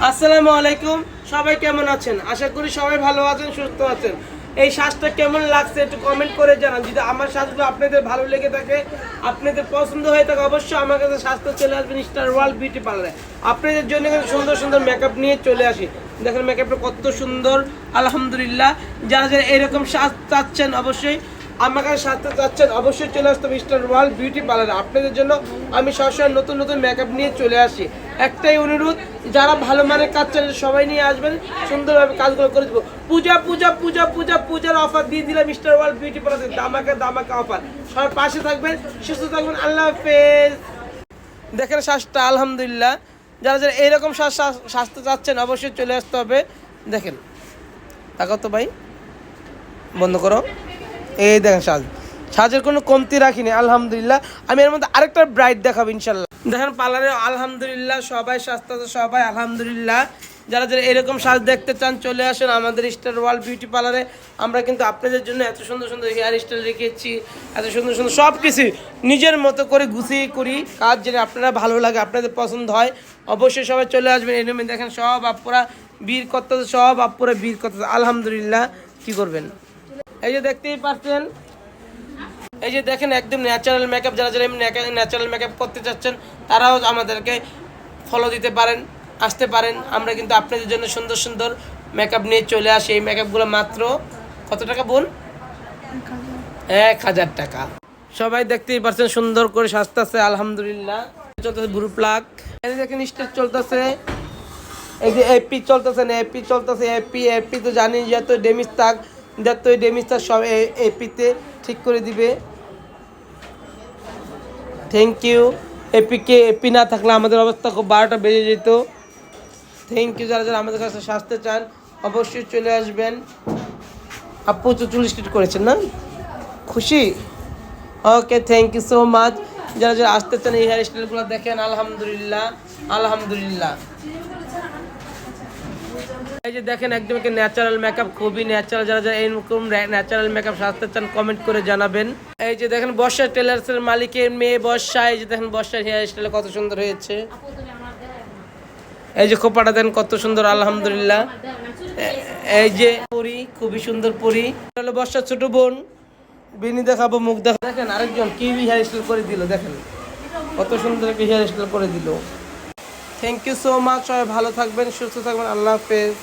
আসসালামু আলাইকুম, সবাই কেমন আছেন? আশা করি সবাই ভালো আছেন, সুস্থ আছেন। এই সাজটা কেমন লাগছে একটু কমেন্ট করে জানান। যদি আমার সাজগুলো আপনাদের ভালো লেগে থাকে, আপনাদের পছন্দ হয়ে থাকে, অবশ্যই আমার কাছে সাজটা চলে আসবেন স্টার ওয়ার্ল্ড বিউটি পার্লারে। আপনাদের জন্য সুন্দর সুন্দর মেকআপ নিয়ে চলে আসি। দেখেন মেকআপটা কত সুন্দর, আলহামদুলিল্লাহ। যারা যারা এরকম সাজ চাচ্ছেন, অবশ্যই আমার কাছে সাজতে চাচ্ছেন, অবশ্যই চলে আসতে হবে স্টার ওয়ার্ল্ড বিউটি পার্লারে। আপনাদের জন্য আমি সবসময় নতুন নতুন মেকআপ নিয়ে চলে আসি। একটাই অনুরোধ, যারা ভালো মানের কাজ চান সবাই নিয়ে আসবেন, সুন্দরভাবে কাজগুলো করে দেবো। পূজার অফার দিয়ে দিলাম স্টার ওয়ার্ল্ড বিউটি পার্লারে, দামাকা অফার। সবার পাশে থাকবেন, সুস্থ থাকবেন, আল্লাহ হাফেজ। দেখেন সাজটা, আলহামদুলিল্লাহ। যারা যারা এইরকম সাজতে চাচ্ছেন অবশ্যই চলে আসতে হবে। দেখেন, তাকাও তো ভাই, বন্ধ করো। এই দেখেন সাজের কোনো কমতি রাখিনি, আলহামদুলিল্লাহ। আমি এর মধ্যে আরেকটা ব্রাইট দেখাবো ইনশাল্লাহ। দেখেন পার্লারে আলহামদুলিল্লাহ সবাই সাজতে, সবাই আলহামদুলিল্লাহ। যারা যারা এরকম সাজ দেখতে চান চলে আসেন আমাদের স্টার ওয়ার্ল্ড বিউটি পার্লারে। আমরা কিন্তু আপনাদের জন্য এত সুন্দর সুন্দর হেয়ার স্টাইল রেখেছি, এত সুন্দর সুন্দর সব কিছু নিজের মতো করে গুছিয়ে করি কাজ, যেটা আপনারা ভালো লাগে, আপনাদের পছন্দ হয়। অবশ্যই সবাই চলে আসবেন। এই রুমে দেখেন সব আপুরা বীর করতেছে, সব আপুরা বীর করতেছে, আলহামদুলিল্লাহ। কি করবেন, এই যে দেখতেই পাচ্ছেন, এই যে দেখেন একদম ন্যাচারাল মেকআপ। যারা যারা ন্যাচারাল মেকআপ করতে চাচ্ছেন তারাও আমাদেরকে ফলো দিতে পারেন, আসতে পারেন। আমরা কিন্তু আপনাদের জন্য সুন্দর সুন্দর মেকআপ নিয়ে চলে আসি। এই মেকআপগুলো মাত্র কত টাকা বোন? 1000 টাকা। সবাই দেখতেই পাচ্ছেন সুন্দর করে সাজতেছে, আলহামদুলিল্লাহ। চলতেছে ব্রু প্লাক, এই দেখেন স্টেজ চলতেছে, এই যে এপি চলতেছে না, এপি চলতেছে। এপি তো জানি যত ডেমিজ থাক সব এপিতে ঠিক করে দিবে। Thank you. এপি না থাকলে আমাদের অবস্থা খুব 12টা বেজে যেত। Thank you. যারা যারা আমাদের কাছে সাজতে চান অবশ্যই চলে আসবেন। আপু 44 স্ট্রিট করেছেন না? খুশি? ওকে, থ্যাংক ইউ সো মাচ। যারা যারা আসতে চান এই হেয়ার স্টাইলগুলো দেখেন, আলহামদুলিল্লাহ আলহামদুলিল্লাহ। এই যে দেখেন একদম ন্যাচারাল মেকআপ, খুবই ন্যাচারাল। যারা যারা এরকম ন্যাচারাল মেকআপ সাজতে চান কমেন্ট করে জানাবেন। এই যে দেখেন বর্ষা টেলার্সের মালিকের মেয়ে বর্ষা, এই যে দেখেন বর্ষার হেয়ার স্টাইল কত সুন্দর হয়েছে। এই যে খোপাটা দেন কত সুন্দর, আলহামদুলিল্লাহ। এই যে পরি, খুবই সুন্দর পরি। হলো বর্ষার ছোট বোন, বিনি দেখাবো, মুখ দেখা। দেখেন আরেকজন কি হেয়ার স্টাইল করে দিল, দেখেন কত সুন্দর হেয়ার স্টাইল করে দিল। Thank you so much. সবাই ভালো থাকবেন, সুস্থ থাকবেন, আল্লাহ হাফেজ।